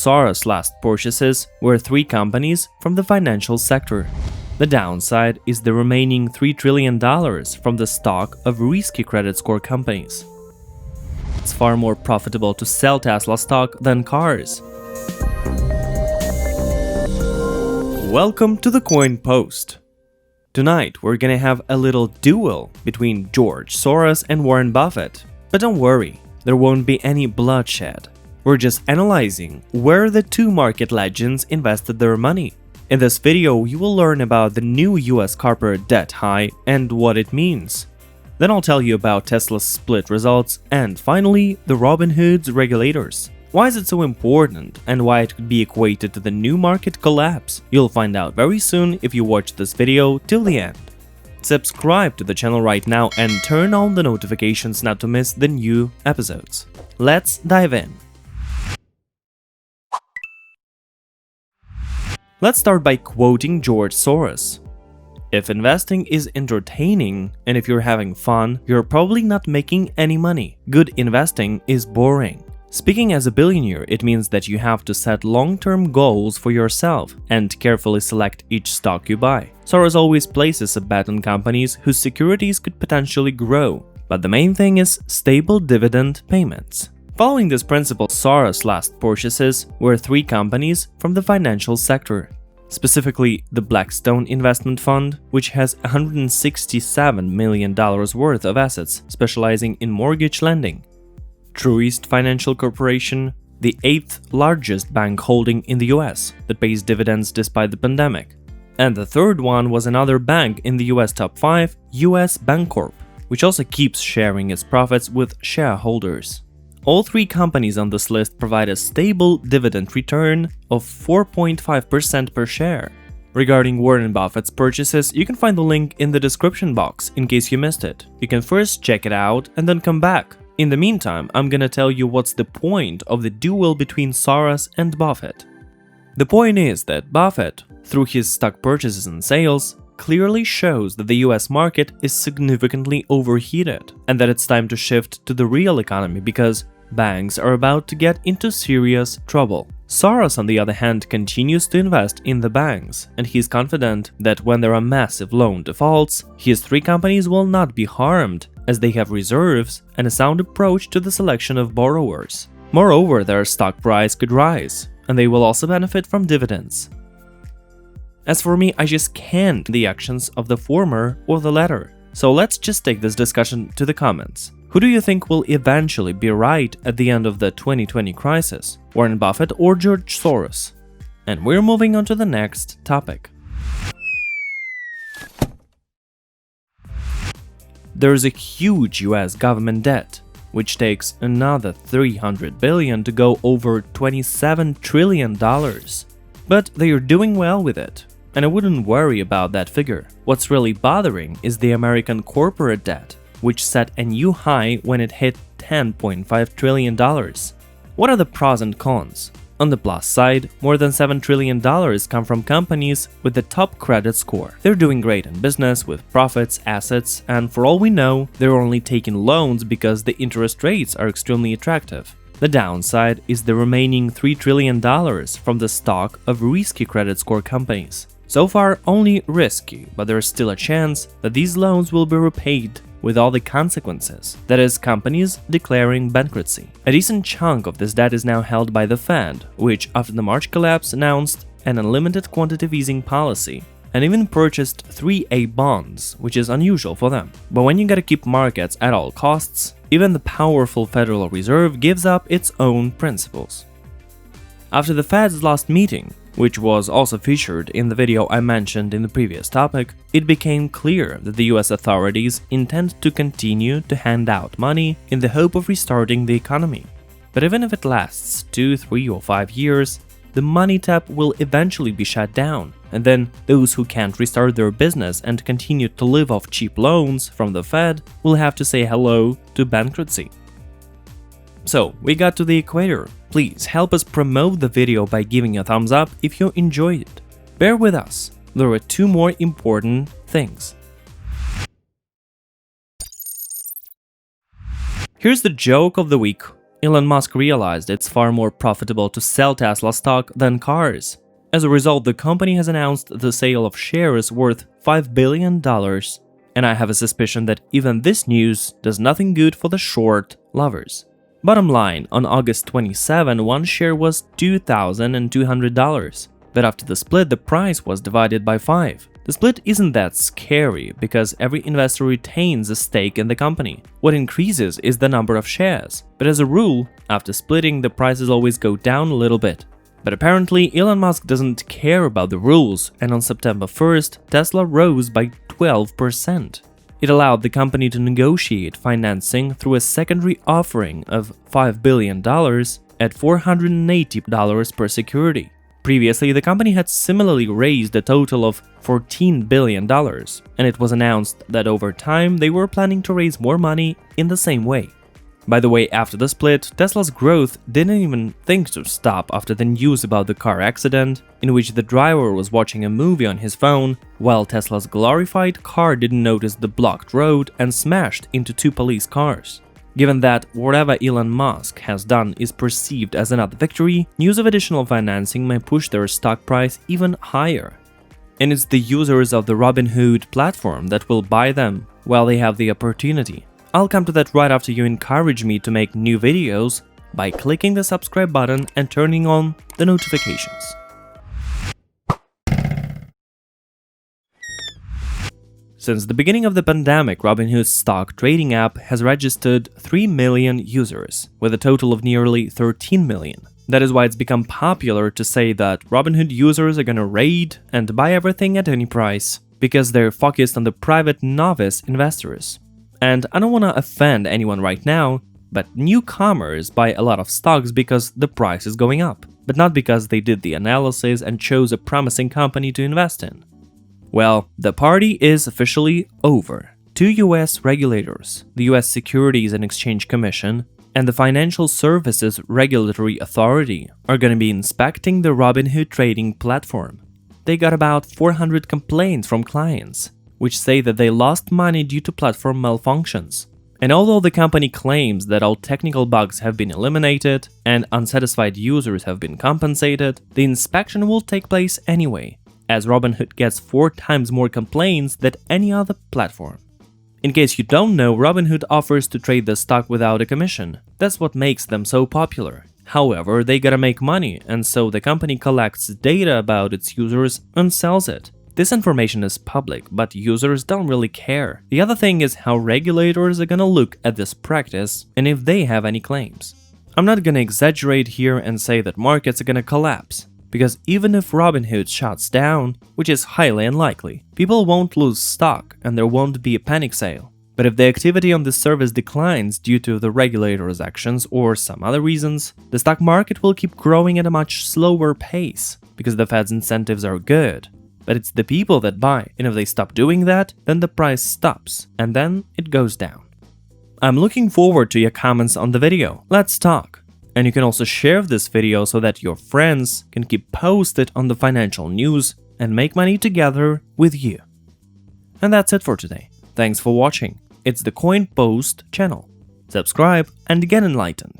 Soros' last purchases were 3 companies from the financial sector. The downside is the remaining $3 trillion from the stock of risky credit score companies. It's far more profitable to sell Tesla stock than cars. Welcome to the Coin Post. Tonight we're gonna have a little duel between George Soros and Warren Buffett. But don't worry, there won't be any bloodshed. We're just analyzing where the two market legends invested their money. In this video, you will learn about the new US corporate debt high and what it means. Then I'll tell you about Tesla's split results and finally, the Robinhood's regulators. Why is it so important and why it could be equated to the new market collapse? You'll find out very soon if you watch this video till the end. Subscribe to the channel right now and turn on the notifications not to miss the new episodes. Let's dive in. Let's start by quoting George Soros. If investing is entertaining and if you're having fun, you're probably not making any money. Good investing is boring. Speaking as a billionaire, it means that you have to set long-term goals for yourself and carefully select each stock you buy. Soros always places a bet on companies whose securities could potentially grow, but the main thing is stable dividend payments. Following this principle, Soros' last purchases were 3 companies from the financial sector. Specifically, the Blackstone Investment Fund, which has $167 million worth of assets specializing in mortgage lending. Truist Financial Corporation, the 8th largest bank holding in the US that pays dividends despite the pandemic. And the third one was another bank in the US top 5, US Bancorp, which also keeps sharing its profits with shareholders. All 3 companies on this list provide a stable dividend return of 4.5% per share. Regarding Warren Buffett's purchases, you can find the link in the description box in case you missed it. You can first check it out and then come back. In the meantime, I'm gonna tell you what's the point of the duel between Soros and Buffett. The point is that Buffett, through his stock purchases and sales, clearly shows that the US market is significantly overheated and that it's time to shift to the real economy because banks are about to get into serious trouble. Soros, on the other hand, continues to invest in the banks, and he's confident that when there are massive loan defaults, his 3 companies will not be harmed, as they have reserves and a sound approach to the selection of borrowers. Moreover, their stock price could rise, and they will also benefit from dividends. As for me, I just can't the actions of the former or the latter. So let's just take this discussion to the comments. Who do you think will eventually be right at the end of the 2020 crisis? Warren Buffett or George Soros? And we're moving on to the next topic. There's a huge US government debt, which takes another $300 billion to go over $27 trillion. But they are doing well with it, and I wouldn't worry about that figure. What's really bothering is the American corporate debt, which set a new high when it hit $10.5 trillion. What are the pros and cons? On the plus side, more than $7 trillion come from companies with the top credit score. They're doing great in business with profits, assets, and for all we know, they're only taking loans because the interest rates are extremely attractive. The downside is the remaining $3 trillion from the stock of risky credit score companies. So far, only risky, but there's still a chance that these loans will be repaid with all the consequences, that is, companies declaring bankruptcy. A decent chunk of this debt is now held by the Fed, which after the March collapse announced an unlimited quantitative easing policy and even purchased 3A bonds, which is unusual for them. But when you gotta keep markets at all costs, even the powerful Federal Reserve gives up its own principles. After the Fed's last meeting, which was also featured in the video I mentioned in the previous topic, it became clear that the US authorities intend to continue to hand out money in the hope of restarting the economy. But even if it lasts 2, 3, or 5 years, the money tap will eventually be shut down, and then those who can't restart their business and continue to live off cheap loans from the Fed will have to say hello to bankruptcy. So, we got to the equator. Please help us promote the video by giving a thumbs up if you enjoyed it. Bear with us, there are 2 more important things. Here's the joke of the week. Elon Musk realized it's far more profitable to sell Tesla stock than cars. As a result, the company has announced the sale of shares worth $5 billion. And I have a suspicion that even this news does nothing good for the short lovers. Bottom line, on August 27, one share was $2,200. But after the split, the price was divided by 5. The split isn't that scary because every investor retains a stake in the company. What increases is the number of shares. But as a rule, after splitting, the prices always go down a little bit. But apparently, Elon Musk doesn't care about the rules, and on September 1st, Tesla rose by 12%. It allowed the company to negotiate financing through a secondary offering of $5 billion at $480 per security. Previously, the company had similarly raised a total of $14 billion, and it was announced that over time they were planning to raise more money in the same way. By the way, after the split, Tesla's growth didn't even think to stop after the news about the car accident, in which the driver was watching a movie on his phone, while Tesla's glorified car didn't notice the blocked road and smashed into 2 police cars. Given that whatever Elon Musk has done is perceived as another victory, news of additional financing may push their stock price even higher. And it's the users of the Robinhood platform that will buy them while they have the opportunity. I'll come to that right after you encourage me to make new videos by clicking the subscribe button and turning on the notifications. Since the beginning of the pandemic, Robinhood's stock trading app has registered 3 million users, with a total of nearly 13 million. That is why it's become popular to say that Robinhood users are gonna raid and buy everything at any price, because they're focused on the private novice investors. And I don't want to offend anyone right now, but newcomers buy a lot of stocks because the price is going up, but not because they did the analysis and chose a promising company to invest in. Well, the party is officially over. 2 US regulators, the US Securities and Exchange Commission and the Financial Services Regulatory Authority, are going to be inspecting the Robinhood trading platform. They got about 400 complaints from clients, which say that they lost money due to platform malfunctions. And although the company claims that all technical bugs have been eliminated and unsatisfied users have been compensated, the inspection will take place anyway, as Robinhood gets 4 times more complaints than any other platform. In case you don't know, Robinhood offers to trade the stock without a commission. That's what makes them so popular. However, they gotta make money, and so the company collects data about its users and sells it. This information is public, but users don't really care. The other thing is how regulators are gonna look at this practice and if they have any claims. I'm not gonna exaggerate here and say that markets are gonna collapse, because even if Robinhood shuts down, which is highly unlikely, people won't lose stock and there won't be a panic sale. But if the activity on this service declines due to the regulators' actions or some other reasons, the stock market will keep growing at a much slower pace, because the Fed's incentives are good. But it's the people that buy, and if they stop doing that, then the price stops, and then it goes down. I'm looking forward to your comments on the video. Let's talk! And you can also share this video so that your friends can keep posted on the financial news and make money together with you. And that's it for today. Thanks for watching. It's the Coin Post channel. Subscribe and get enlightened.